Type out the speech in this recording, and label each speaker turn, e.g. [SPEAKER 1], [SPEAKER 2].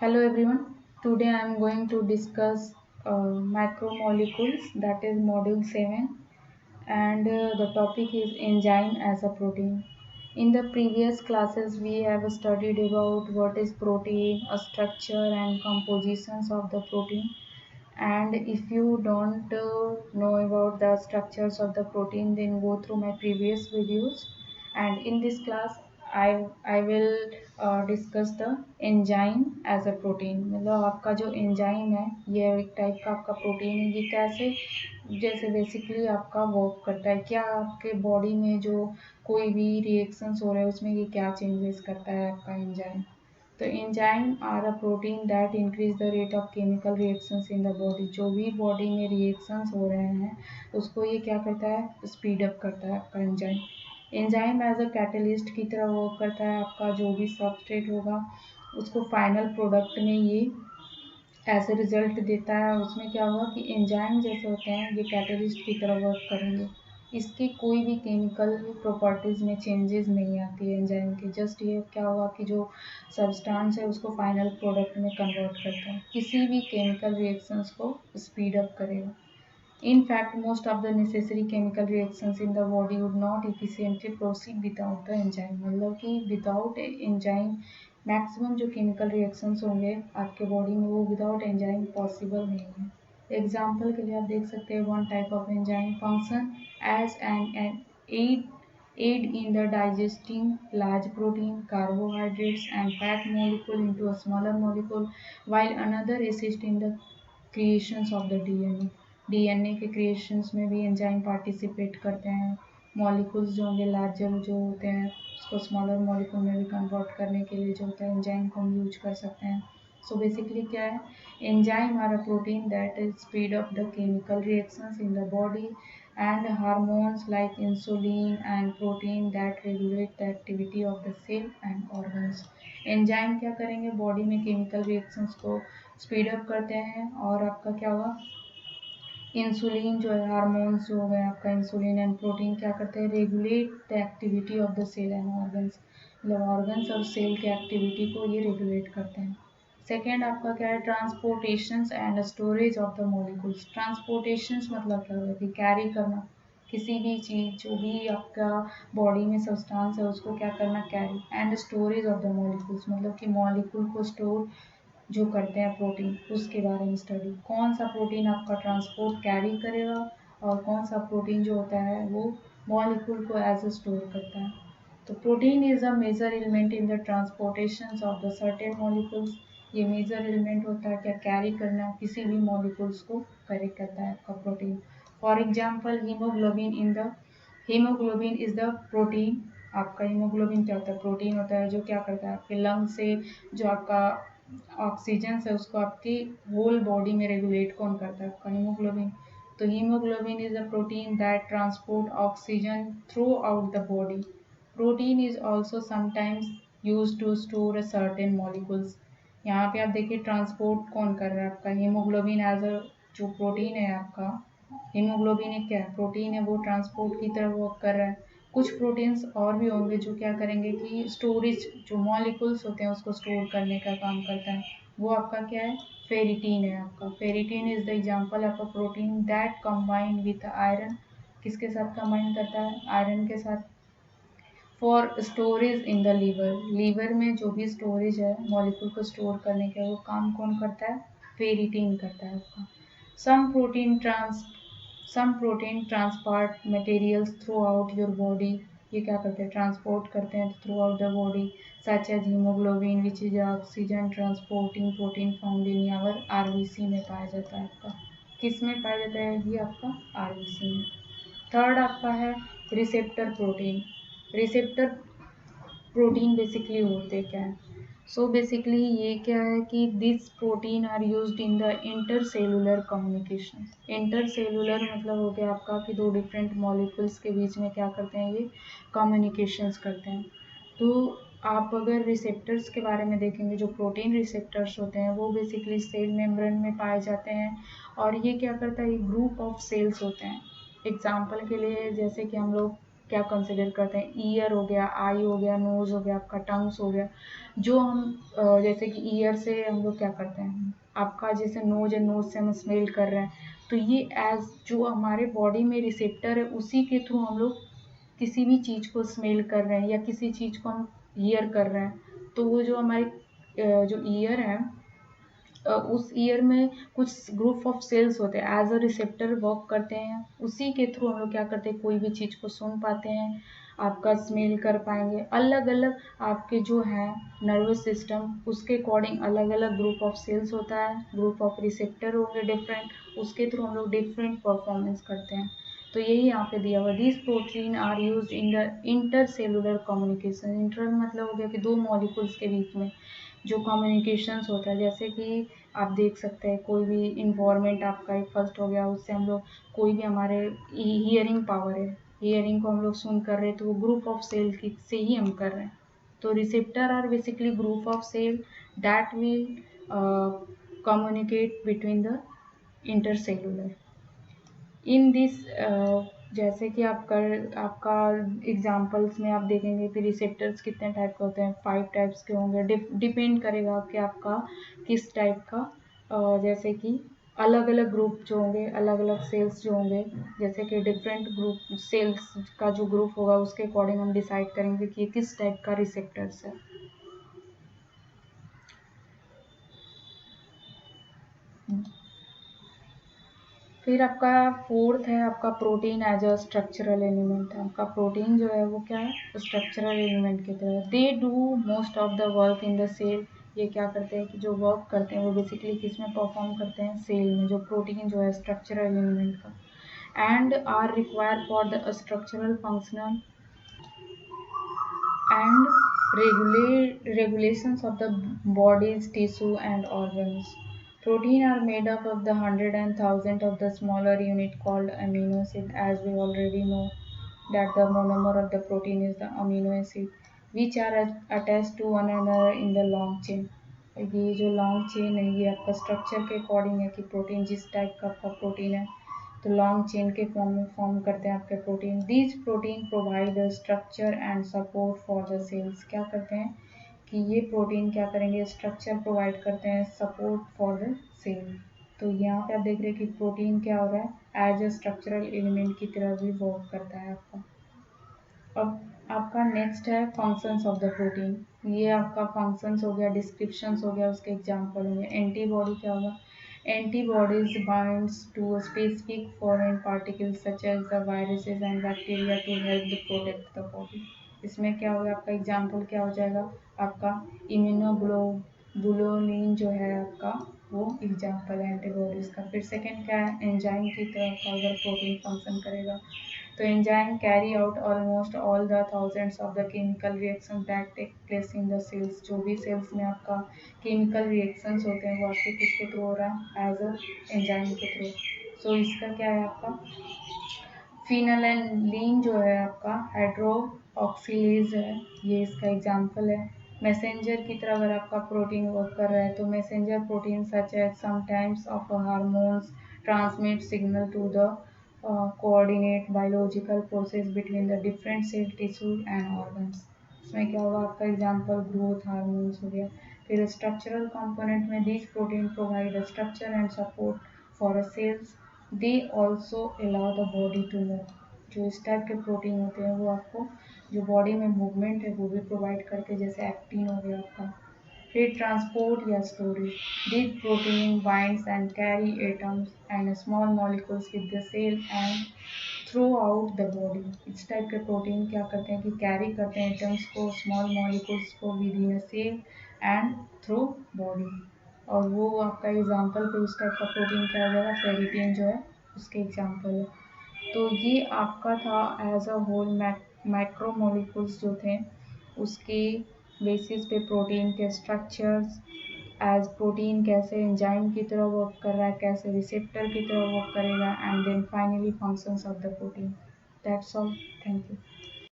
[SPEAKER 1] Hello everyone. Today I am going to discuss macromolecules, that is module 7, and the topic is enzyme as a protein. In the previous classes we have studied about what is protein, a structure and compositions of the protein. And if you don't know about the structures of the protein, then go through my previous videos. And in this class I will discuss the enzyme as a protein. मतलब आपका जो enzyme है ये एक type का आपका protein है। ये कैसे जैसे बेसिकली आपका वर्क करता है, क्या आपके बॉडी में जो कोई भी रिएक्शंस हो रहे हैं उसमें ये क्या चेंजेस करता है आपका एंजाइम। तो enzyme are a protein that increase the rate of chemical reactions in the body. जो भी बॉडी में रिएक्शंस हो रहे हैं उसको ये क्या करता है, स्पीड अप करता है आपका enzyme. Enzyme as a catalyst की तरह वर्क करता है। आपका जो भी सबस्ट्रेट होगा उसको फाइनल प्रोडक्ट में ये ऐसे रिजल्ट देता है। उसमें क्या होगा कि एंजाइम जैसे होते हैं ये कैटलिस्ट की तरह वर्क करेंगे। इसके कोई भी केमिकल प्रॉपर्टीज़ में चेंजेस नहीं आती है एंजाइम के। जस्ट ये क्या होगा कि जो सब्सटेंस है उसको फाइनल प्रोडक्ट में कन्वर्ट करता है, किसी भी केमिकल रिएक्शंस को स्पीड अप करेगा। In fact, most of the necessary chemical reactions in the body would not efficiently proceed without the enzyme। मतलब कि विदाउट एंजाइम मैक्सिमम जो केमिकल रिएक्शंस होंगे आपके बॉडी में वो विदाउट एंजाइम पॉसिबल नहीं है। एग्जाम्पल के लिए आप देख सकते हैं one type of enzyme function as an aid in the digesting large protein, carbohydrates and fat molecule into a smaller molecule, while another assist in the creations of the DNA। DNA के creations में भी enzyme participate करते हैं। Molecules जो होंगे larger जो होते हैं उसको स्मॉलर मॉलिक्यूल में भी कन्वर्ट करने के लिए जो होता है एंजाइम को हम यूज कर सकते हैं। सो बेसिकली क्या है, enzyme are a protein that is speed up the chemical reactions in the body and hormones like insulin and protein that regulate the activity of the cell and organs। Enzyme क्या करेंगे, body में chemical reactions को speed up करते हैं और आपका क्या होगा, इंसुलिन जो है हार्मोन्स जो हो गए आपका इंसुलिन एंड प्रोटीन क्या करते हैं, regulate the activity of the cell and organs. मतलब ऑर्गन्स और सेल के एक्टिविटी को ये रेगुलेट करते हैं। सेकेंड आपका क्या है, transportations and storage of the molecules. Transportations मतलब क्या होगा कि कैरी करना, किसी भी चीज़ जो भी आपका बॉडी में सब्सटेंस है उसको क्या करना, carry. And storage of the molecules मतलब कि मॉलिक्यूल को स्टोर जो करते हैं प्रोटीन, उसके बारे में स्टडी। कौन सा प्रोटीन आपका ट्रांसपोर्ट कैरी करेगा और कौन सा प्रोटीन जो होता है वो मॉलिक्यूल को एज ए स्टोर करता है। तो protein is a major element in the transportation of the certain molecules. ये मेजर एलिमेंट होता है क्या, कैरी करना, किसी भी मॉलिक्यूल्स को कैरी करता है आपका protein. For example haemoglobin in the haemoglobin is the protein. आपका हीमोग्लोबिन क्या होता है, प्रोटीन होता है जो क्या करता है आपके लंग से जो आपका ऑक्सीजन है उसको आपकी होल बॉडी में रेगुलेट कौन करता है, आपका हीमोग्लोबिन। तो haemoglobin is a protein that transport oxygen throughout the body. Protein is also sometimes use to store a certain molecules. यहाँ पे आप देखिए ट्रांसपोर्ट कौन कर रहा है, आपका हीमोग्लोबिन एज अ जो प्रोटीन है आपका, हीमोग्लोबिन एक क्या है, प्रोटीन है, वो ट्रांसपोर्ट की तरह वर्क कर रहा है। कुछ प्रोटीन्स और भी होंगे जो क्या करेंगे कि स्टोरेज जो मॉलिक्यूल्स होते हैं उसको स्टोर करने का काम करता है। वो आपका क्या है, फेरिटीन है आपका। Ferritin is the example of a protein that combine with iron. किसके साथ कंबाइन करता है, आयरन के साथ। For storage in the liver, liver में जो भी स्टोरेज है मॉलिक्यूल को स्टोर करने का वो काम कौन करता है, फेरिटीन करता है आपका। Some protein trans some protein transport materials throughout your body. ये क्या करते हैं, ट्रांसपोर्ट करते हैं throughout the body, such as haemoglobin which is oxygen transporting protein found in our RBC में पाया जाता है आपका। किस में पाया जाता है, ये आपका आरबीसी में। थर्ड आपका है receptor protein. Receptor protein basically होते क्या है, सो बेसिकली ये क्या है कि this protein are used in the intercellular communication. Intercellular मतलब हो गया आपका कि दो डिफरेंट मॉलिक्यूल्स के बीच में क्या करते हैं, ये कम्युनिकेशंस करते हैं। तो आप अगर रिसेप्टर्स के बारे में देखेंगे, जो प्रोटीन रिसेप्टर्स होते हैं वो बेसिकली सेल मेम्ब्रेन में पाए जाते हैं और ये क्या करता है, ये ग्रुप ऑफ सेल्स होते हैं। एग्जाम्पल के लिए जैसे कि हम लोग क्या कंसिडर करते हैं, ईयर हो गया, आई हो गया, नोज हो गया, आपका टंग्स हो गया। जो हम जैसे कि ईयर से हम लोग क्या करते हैं, आपका जैसे नोज है, नोज से हम स्मेल कर रहे हैं, तो ये एज जो हमारे बॉडी में रिसेप्टर है उसी के थ्रू हम लोग किसी भी चीज़ को स्मेल कर रहे हैं या किसी चीज़ को हम ईयर कर रहे हैं। तो वो जो हमारी जो ईयर है, उस ईयर में कुछ ग्रुप ऑफ सेल्स होते हैं एज अ रिसेप्टर वर्क करते हैं, उसी के थ्रू हम लोग क्या करते हैं, कोई भी चीज़ को सुन पाते हैं, आपका स्मेल कर पाएंगे। अलग अलग आपके जो है नर्वस सिस्टम, उसके अकॉर्डिंग अलग अलग ग्रुप ऑफ सेल्स होता है, ग्रुप ऑफ रिसेप्टर होंगे डिफरेंट, उसके थ्रू हम लोग डिफरेंट परफॉर्मेंस करते हैं। तो यही यहाँ पे दिया हुआ, this protein are use in the intercellular communication. Inter मतलब हो गया कि दो मॉलिक्यूल्स के बीच में जो कम्युनिकेशंस होता है, जैसे कि आप देख सकते हैं कोई भी इन्वायरमेंट आपका एक फर्स्ट हो गया, उससे हम लोग कोई भी हमारे हियरिंग पावर है, हियरिंग को हम लोग सुन कर रहे हैं, तो वो ग्रुप ऑफ सेल की से ही हम कर रहे हैं। तो receptor are basically group of cell that will communicate between the intercellular in this. जैसे कि आपका एग्जांपल्स में आप देखेंगे कि रिसेप्टर्स कितने टाइप के होते हैं, 5 टाइप्स के होंगे। डिपेंड करेगा कि आपका किस टाइप का जैसे कि अलग अलग ग्रुप जो होंगे, अलग अलग सेल्स जो होंगे, जैसे कि डिफरेंट ग्रुप सेल्स का जो ग्रुप होगा उसके अकॉर्डिंग हम डिसाइड करेंगे कि ये किस टाइप का रिसेप्टर्स है। फिर आपका फोर्थ है आपका protein as a structural element है। आपका प्रोटीन जो है वो क्या है, स्ट्रक्चरल एलिमेंट की तरह। They do most of the work in the cell. ये क्या करते हैं कि जो वर्क करते हैं वो बेसिकली किस में परफॉर्म करते हैं, सेल में, जो प्रोटीन जो है स्ट्रक्चरल एलिमेंट का। And are required for the structural functional and regulations of the body's tissue and organs. Protein are made up of the hundred and thousand of the smaller unit called amino acid. As we already know that the monomer of the protein is the amino acid, which are attached to one another in the long chain. ये जो long chain है ये आपका structure के according है कि protein जिस type का आपका प्रोटीन है, तो लॉन्ग चेन के फॉर्म में फॉर्म करते हैं आपके protein. These protein provide structure and support for the cells. क्या करते हैं कि ये प्रोटीन क्या करेंगे, स्ट्रक्चर प्रोवाइड करते हैं, सपोर्ट फॉर द सेल। तो यहाँ पे आप देख रहे हैं कि प्रोटीन क्या हो रहा है, एज ए स्ट्रक्चरल एलिमेंट की तरह भी वर्क करता है आपका। अब आपका नेक्स्ट है फंक्शंस ऑफ द प्रोटीन। ये आपका फंक्शंस हो गया, डिस्क्रिप्शंस हो गया, उसके एग्जांपल होंगे। एंटीबॉडी क्या होगा, antibodies binds to a specific foreign particles such as the viruses and bacteria to help the protect the body। इसमें क्या होगा, आपका एग्जांपल क्या हो जाएगा, आपका इम्यूनोग्लोबुलिन जो है आपका वो एग्जांपल है एंटीबॉडीज का। फिर सेकंड क्या है, एंजाइम की तरह का अगर प्रोटीन फंक्शन करेगा, तो enzyme carry out almost all the thousands of the chemical reaction that take place in the cells. जो भी सेल्स में आपका केमिकल रिएक्शंस होते हैं वो आपके किसके थ्रू हो रहा है, एज अ एंजाइम के थ्रू। सो इसका क्या है आपका फिनालाइन जो है आपका हाइड्रो ऑक्सीलेज है, ये इसका एग्जांपल है। मैसेंजर की तरह अगर आपका प्रोटीन वर्क कर रहा है, तो messenger protein such as sometimes of hormones transmit signal to the coordinate biological process between the different cell tissue and organs. इसमें क्या होगा, आपका एग्जांपल ग्रोथ हार्मोन्स हो गया। फिर स्ट्रक्चरल कंपोनेंट में this protein provide structure and support for a cells. They also allow the body to move. जो इस टाइप के प्रोटीन होते हैं वो आपको जो बॉडी में मूवमेंट है वो भी प्रोवाइड करते हैं, जैसे एक्टिन हो गया आपका। फिर ट्रांसपोर्ट या storage, this protein binds and carry atoms and small molecules with the cell and throughout the body. इस टाइप के प्रोटीन क्या करते हैं कि कैरी करते हैं एटम्स को, स्मॉल मॉलिक्यूल्स को within a cell and through body. और वो आपका एग्जांपल पे इस टाइप का प्रोटीन क्या हो जाएगा, फेरिटीन जो है उसके एग्जांपल है। तो ये आपका था एज अ होल माइक्रोमोलिक्यूल्स जो थे उसके बेसिस पे प्रोटीन के स्ट्रक्चर्स, एज प्रोटीन कैसे एंजाइम की तरह वर्क कर रहा है, कैसे रिसेप्टर की तरह वर्क करेगा, and then finally functions of the protein. That's all, thank you.